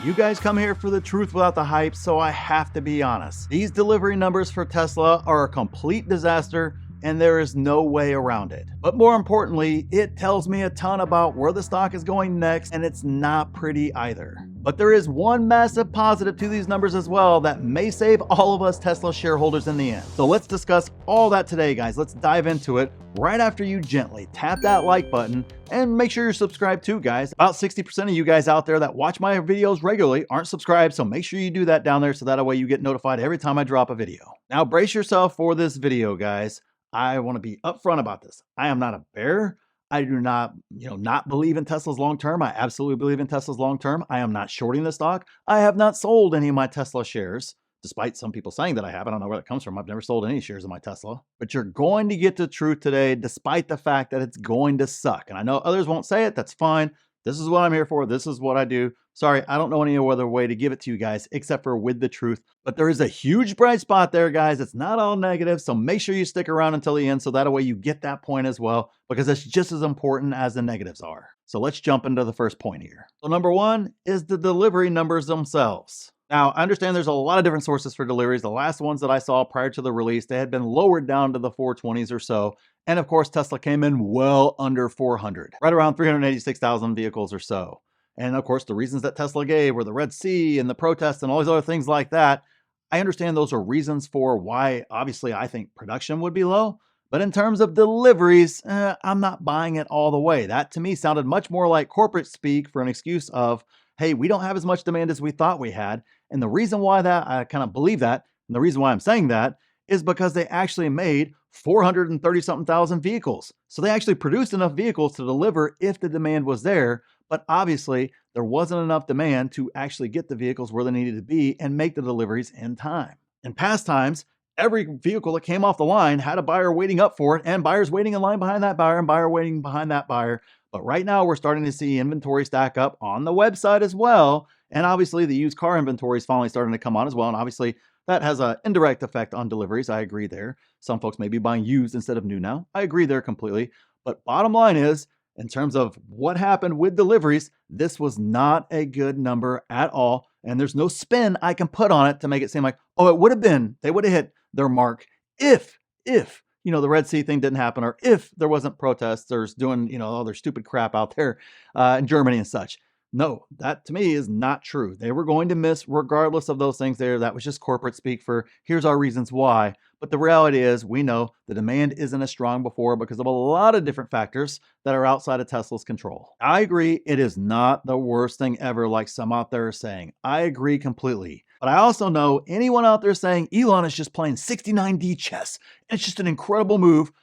You guys come here for the truth without the hype, so I have to be honest. These delivery numbers for Tesla are a complete disaster, and there is no way around it. But more importantly, it tells me a ton about where the stock is going next, and it's not pretty either. But there is one massive positive to these numbers as well that may save all of us Tesla shareholders in the end. So let's discuss all that today, guys. Let's dive into it right after you gently tap that like button and make sure you're subscribed too, guys. About 60% of you guys out there that watch my videos regularly aren't subscribed, so make sure you do that down there so that way you get notified every time I drop a video. Now brace yourself for this video, guys. I want to be upfront about this. I am not a bear. I do not, not believe in Tesla's long term. I absolutely believe in Tesla's long term. I am not shorting the stock. I have not sold any of my Tesla shares, despite some people saying that I have. I don't know where that comes from. I've never sold any shares of my Tesla. But you're going to get the truth today, despite the fact that it's going to suck. And I know others won't say it. That's fine. This is what I'm here for. This is what I do. Sorry, I don't know any other way to give it to you guys except for with the truth. But there is a huge bright spot there, guys. It's not all negative. So make sure you stick around until the end so that way you get that point as well, because it's just as important as the negatives are. So let's jump into the first point here. So number one is the delivery numbers themselves. Now, I understand there's a lot of different sources for deliveries. The last ones that I saw prior to the release, they had been lowered down to the 420s or so. And of course, Tesla came in well under 400, right around 386,000 vehicles or so. And of course, the reasons that Tesla gave were the Red Sea and the protests and all these other things like that. I understand those are reasons for why, obviously, I think production would be low. But in terms of deliveries, I'm not buying it all the way. That to me sounded much more like corporate speak for an excuse of, hey, we don't have as much demand as we thought we had. And the reason why that I kind of believe that, and the reason why I'm saying that is because they actually made 430 something thousand vehicles. So they actually produced enough vehicles to deliver if the demand was there. But obviously there wasn't enough demand to actually get the vehicles where they needed to be and make the deliveries in time. In past times, every vehicle that came off the line had a buyer waiting up for it and buyers waiting in line behind that buyer and buyer waiting behind that buyer. But right now we're starting to see inventory stack up on the website as well. And obviously the used car inventory is finally starting to come on as well. And obviously that has an indirect effect on deliveries. I agree there. Some folks may be buying used instead of new now. I agree there completely. But bottom line is, in terms of what happened with deliveries, this was not a good number at all. And there's no spin I can put on it to make it seem like, oh, it would have been, they would have hit their mark if, the Red Sea thing didn't happen, or if there wasn't protesters doing, all their stupid crap out there in Germany and such. No, that to me is not true. They were going to miss regardless of those things there. That was just corporate speak for here's our reasons why. But the reality is we know the demand isn't as strong before because of a lot of different factors that are outside of Tesla's control. I agree it is not the worst thing ever like some out there are saying. I agree completely. But I also know anyone out there saying Elon is just playing 69D chess and it's just an incredible move.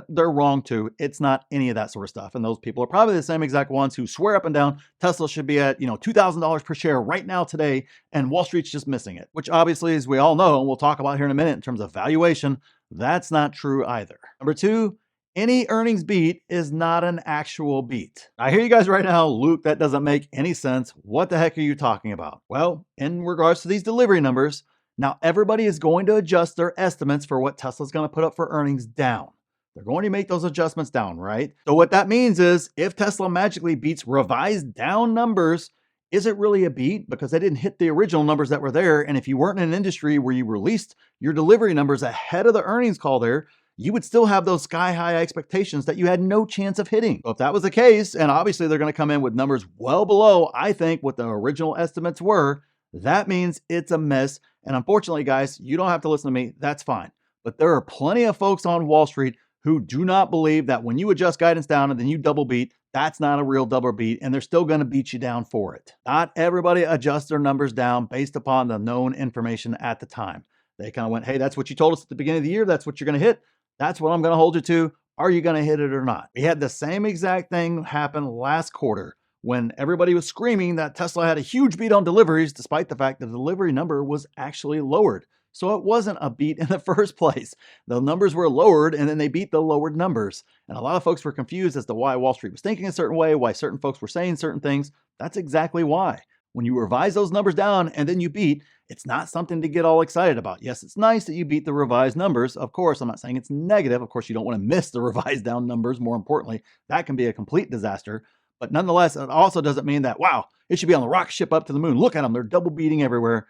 They're wrong too. It's not any of that sort of stuff. And those people are probably the same exact ones who swear up and down Tesla should be at, $2,000 per share right now today. And Wall Street's just missing it, which obviously, as we all know, and we'll talk about here in a minute in terms of valuation, that's not true either. Number two, any earnings beat is not an actual beat. I hear you guys right now, Luke, that doesn't make any sense. What the heck are you talking about? Well, in regards to these delivery numbers, now everybody is going to adjust their estimates for what Tesla's going to put up for earnings down. They're going to make those adjustments down, right? So what that means is if Tesla magically beats revised down numbers, is it really a beat? Because they didn't hit the original numbers that were there. And if you weren't in an industry where you released your delivery numbers ahead of the earnings call there, you would still have those sky high expectations that you had no chance of hitting. So if that was the case, and obviously they're going to come in with numbers well below, I think, what the original estimates were, that means it's a miss. And unfortunately, guys, you don't have to listen to me. That's fine. But there are plenty of folks on Wall Street who do not believe that when you adjust guidance down and then you double beat, that's not a real double beat, and they're still going to beat you down for it. Not everybody adjusts their numbers down based upon the known information at the time. They kind of went, hey, that's what you told us at the beginning of the year. That's what you're going to hit. That's what I'm going to hold you to. Are you going to hit it or not? We had the same exact thing happen last quarter when everybody was screaming that Tesla had a huge beat on deliveries, despite the fact that the delivery number was actually lowered. So it wasn't a beat in the first place. The numbers were lowered and then they beat the lowered numbers. And a lot of folks were confused as to why Wall Street was thinking a certain way, why certain folks were saying certain things. That's exactly why. When you revise those numbers down and then you beat, it's not something to get all excited about. Yes, it's nice that you beat the revised numbers. Of course, I'm not saying it's negative. Of course, you don't want to miss the revised down numbers. More importantly, that can be a complete disaster. But nonetheless, it also doesn't mean that, wow, it should be on the rocket ship up to the moon. Look at them, they're double beating everywhere.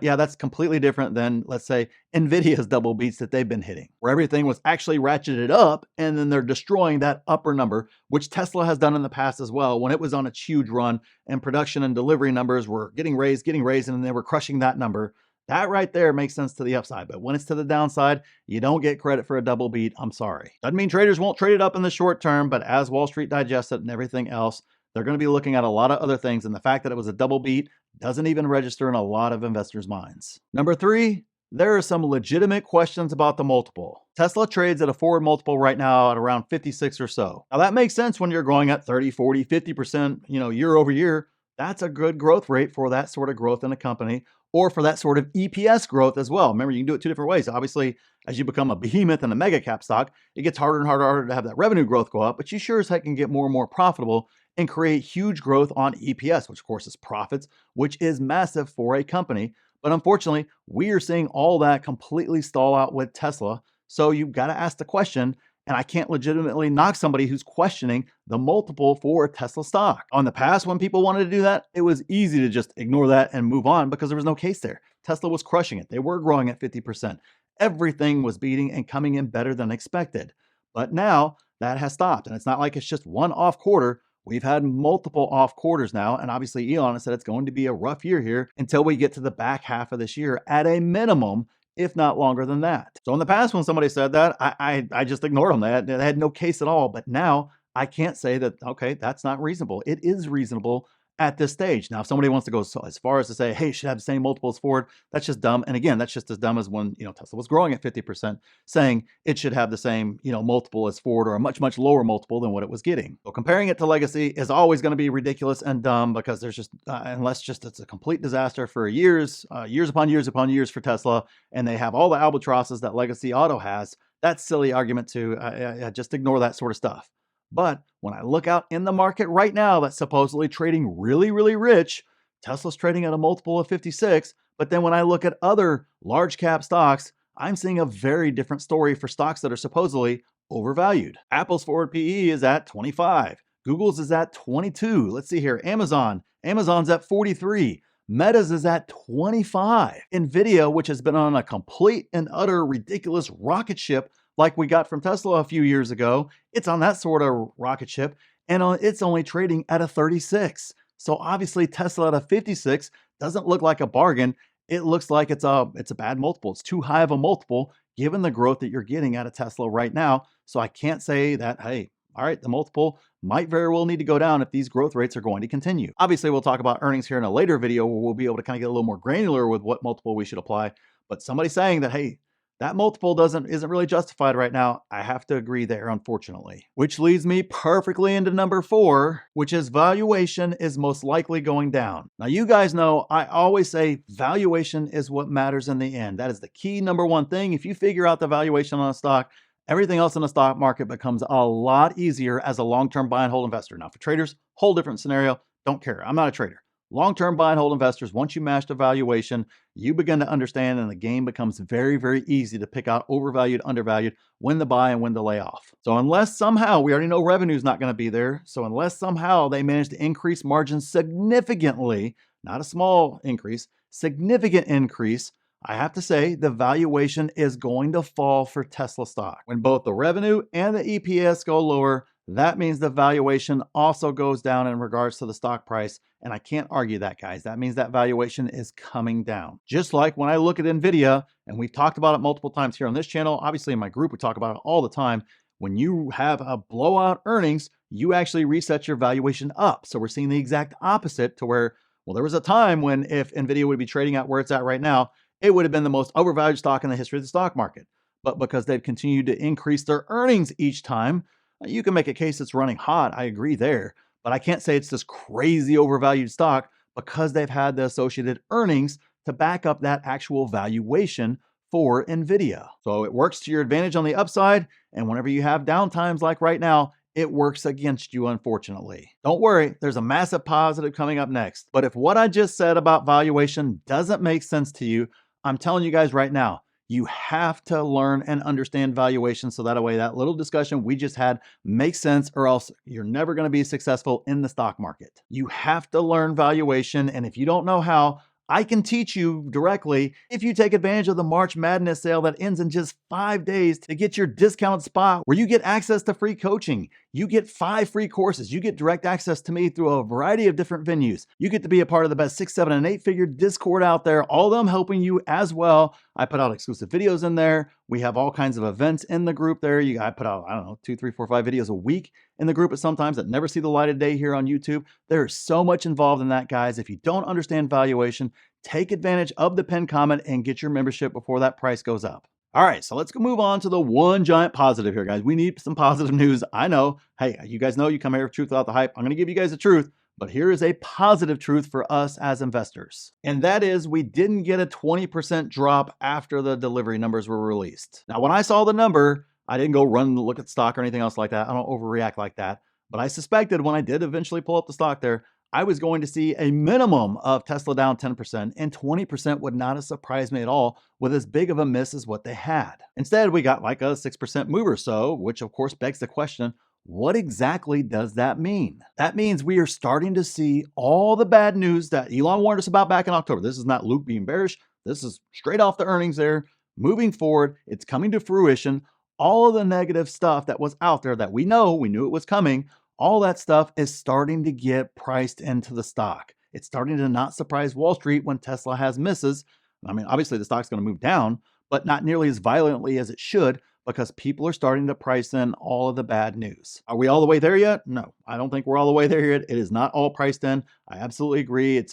Yeah, that's completely different than, let's say, Nvidia's double beats that they've been hitting, where everything was actually ratcheted up and then they're destroying that upper number, which Tesla has done in the past as well when it was on its huge run and production and delivery numbers were getting raised, and then they were crushing that number. That right there makes sense to the upside. But when it's to the downside, you don't get credit for a double beat. I'm sorry. Doesn't mean traders won't trade it up in the short term, but as Wall Street digests it and everything else, they're going to be looking at a lot of other things. And the fact that it was a double beat doesn't even register in a lot of investors' minds. Number 3, there are some legitimate questions about the multiple. Tesla trades at a forward multiple right now at around 56 or so. Now that makes sense when you're growing at 30, 40, 50%, year over year. That's a good growth rate for that sort of growth in a company, or for that sort of EPS growth as well. Remember, you can do it 2 different ways. Obviously, as you become a behemoth and a mega cap stock, it gets harder and harder to have that revenue growth go up, but you sure as heck can get more and more profitable and create huge growth on EPS, which of course is profits, which is massive for a company. But unfortunately, we are seeing all that completely stall out with Tesla. So you've got to ask the question, and I can't legitimately knock somebody who's questioning the multiple for a Tesla stock. On the past, when people wanted to do that, it was easy to just ignore that and move on because there was no case there. Tesla was crushing it. They were growing at 50%. Everything was beating and coming in better than expected. But now that has stopped, and it's not like it's just one off quarter. We've had multiple off quarters now, and obviously Elon has said it's going to be a rough year here until we get to the back half of this year at a minimum, if not longer than that. So in the past, when somebody said that, I just ignored them. They had no case at all. But now I can't say that, okay, that's not reasonable. It is reasonable at this stage. Now, if somebody wants to go so as far as to say, hey, it should have the same multiples forward, that's just dumb. And again, that's just as dumb as when Tesla was growing at 50%, saying it should have the same multiple as Ford, or a much, much lower multiple than what it was getting. So comparing it to legacy is always going to be ridiculous and dumb, because there's just unless just it's a complete disaster for years upon years upon years for Tesla, and they have all the albatrosses that legacy auto has. That's silly argument to just ignore that sort of stuff. But when I look out in the market right now that's supposedly trading really, really rich, Tesla's trading at a multiple of 56. But then when I look at other large cap stocks, I'm seeing a very different story for stocks that are supposedly overvalued. Apple's forward PE is at 25. Google's is at 22. Let's see here. Amazon's at 43. Meta's is at 25. Nvidia, which has been on a complete and utter ridiculous rocket ship like we got from Tesla a few years ago, it's on that sort of rocket ship, and it's only trading at a 36. So obviously Tesla at a 56 doesn't look like a bargain. It looks like it's a bad multiple. It's too high of a multiple given the growth that you're getting out of Tesla right now. So I can't say that, hey, all right, the multiple might very well need to go down if these growth rates are going to continue. Obviously, we'll talk about earnings here in a later video where we'll be able to kind of get a little more granular with what multiple we should apply. But somebody saying that, hey, that multiple isn't really justified right now, I have to agree there, unfortunately. Which leads me perfectly into number 4, which is valuation is most likely going down. Now, you guys know I always say valuation is what matters in the end. That is the key number 1 thing. If you figure out the valuation on a stock, everything else in the stock market becomes a lot easier as a long-term buy and hold investor. Now, for traders, whole different scenario. Don't care. I'm not a trader. Long-term buy and hold investors, once you master valuation, you begin to understand, and the game becomes very, very easy to pick out overvalued, undervalued, when to buy and when to lay off. So unless somehow, we already know revenue is not going to be there, so unless somehow they manage to increase margins significantly, not a small increase, significant increase, I have to say the valuation is going to fall for Tesla stock. When both the revenue and the EPS go lower, that means the valuation also goes down in regards to the stock price. And I can't argue that, guys. That means that valuation is coming down. Just like when I look at Nvidia, and we've talked about it multiple times here on this channel, obviously in my group, we talk about it all the time. When you have a blowout earnings, you actually reset your valuation up. So we're seeing the exact opposite to where, well, there was a time when if Nvidia would be trading at where it's at right now, it would have been the most overvalued stock in the history of the stock market. But because they've continued to increase their earnings each time, you can make a case it's running hot. I agree there. But I can't say it's this crazy overvalued stock because they've had the associated earnings to back up that actual valuation for Nvidia. So it works to your advantage on the upside. And whenever you have downtimes like right now, it works against you, unfortunately. Don't worry, there's a massive positive coming up next. But if what I just said about valuation doesn't make sense to you, I'm telling you guys right now, You have to learn and understand valuation so that way that little discussion we just had makes sense, or else you're never going to be successful in the stock market. You have to learn valuation, and if you don't know how, I can teach you directly if you take advantage of the March Madness sale that ends in just 5 days to get your discounted spot where you get access to free coaching. You get 5 free courses. You get direct access to me through a variety of different venues. You get to be a part of the best 6, 7, and 8-figure Discord out there, all of them helping you as well. I put out exclusive videos in there. We have all kinds of events in the group there. I put out, I don't know, 2, 3, 4, 5 videos a week in the group at sometimes that never see the light of day here on YouTube. There's so much involved in that, guys. If you don't understand valuation, take advantage of the pinned comment and get your membership before that price goes up. All right, so let's move on to the one giant positive here, guys. We need some positive news. I know. Hey, you guys know you come here with truth without the hype. I'm going to give you guys the truth, but here is a positive truth for us as investors. And that is we didn't get a 20% drop after the delivery numbers were released. Now, when I saw the number, I didn't go run and look at stock or anything else like that. I don't overreact like that. But I suspected when I did eventually pull up the stock there, I was going to see a minimum of Tesla down 10%, and 20% would not have surprised me at all with as big of a miss as what they had. Instead, we got like a 6% move or so, which of course begs the question, what exactly does that mean? That means we are starting to see all the bad news that Elon warned us about back in October. This is not Luke being bearish. This is straight off the earnings there. Moving forward, it's coming to fruition. All of the negative stuff that was out there that we knew it was coming, all that stuff is starting to get priced into the stock. It's starting to not surprise Wall Street when Tesla has misses. I mean, obviously the stock's going to move down, but not nearly as violently as it should because people are starting to price in all of the bad news. Are we all the way there yet? No, I don't think we're all the way there yet. It is not all priced in. I absolutely agree.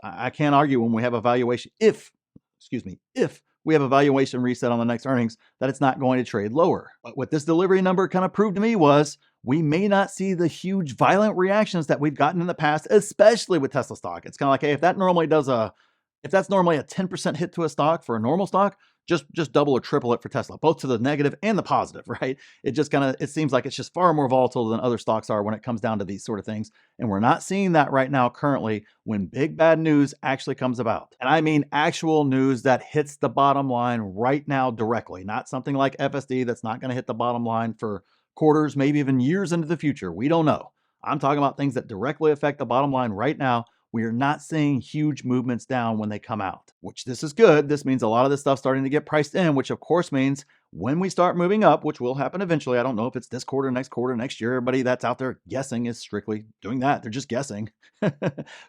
I can't argue when we have a valuation, if we have a valuation reset on the next earnings, that it's not going to trade lower. But what this delivery number kind of proved to me was we may not see the huge violent reactions that we've gotten in the past, especially with Tesla stock. It's kind of like, hey, if that's normally a 10% hit to a stock for a normal stock, just double or triple it for Tesla, both to the negative and the positive, right? It seems like it's just far more volatile than other stocks are when it comes down to these sort of things. And we're not seeing that right now currently when big bad news actually comes about. And I mean actual news that hits the bottom line right now directly, not something like FSD that's not going to hit the bottom line for quarters, maybe even years into the future. We don't know. I'm talking about things that directly affect the bottom line right now. We are not seeing huge movements down when they come out, which this is good. This means a lot of this stuff starting to get priced in, which of course means when we start moving up, which will happen eventually. I don't know if it's this quarter, next year. Everybody that's out there guessing is strictly doing that. They're just guessing.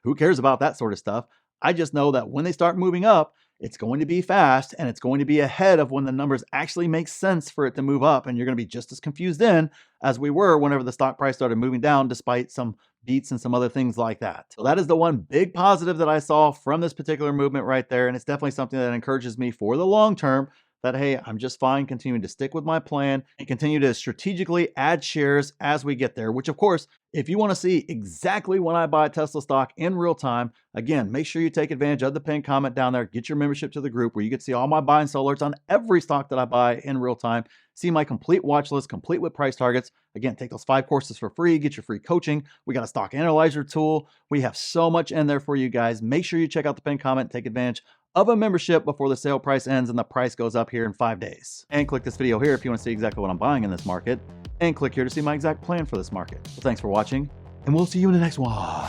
Who cares about that sort of stuff? I just know that when they start moving up, it's going to be fast and it's going to be ahead of when the numbers actually make sense for it to move up. And you're going to be just as confused then as we were whenever the stock price started moving down, despite some beats and some other things like that. So that is the one big positive that I saw from this particular movement right there. And it's definitely something that encourages me for the long term that, hey, I'm just fine continuing to stick with my plan and continue to strategically add shares as we get there, which of course, if you want to see exactly when I buy Tesla stock in real time, again, make sure you take advantage of the pinned comment down there, get your membership to the group where you get to see all my buy and sell alerts on every stock that I buy in real time, see my complete watch list, complete with price targets. Again, take those 5 courses for free, get your free coaching. We got a stock analyzer tool. We have so much in there for you guys. Make sure you check out the pinned comment, take advantage of a membership before the sale price ends and the price goes up here in 5 days. And click this video here if you want to see exactly what I'm buying in this market. And click here to see my exact plan for this market. Well, thanks for watching, and we'll see you in the next one.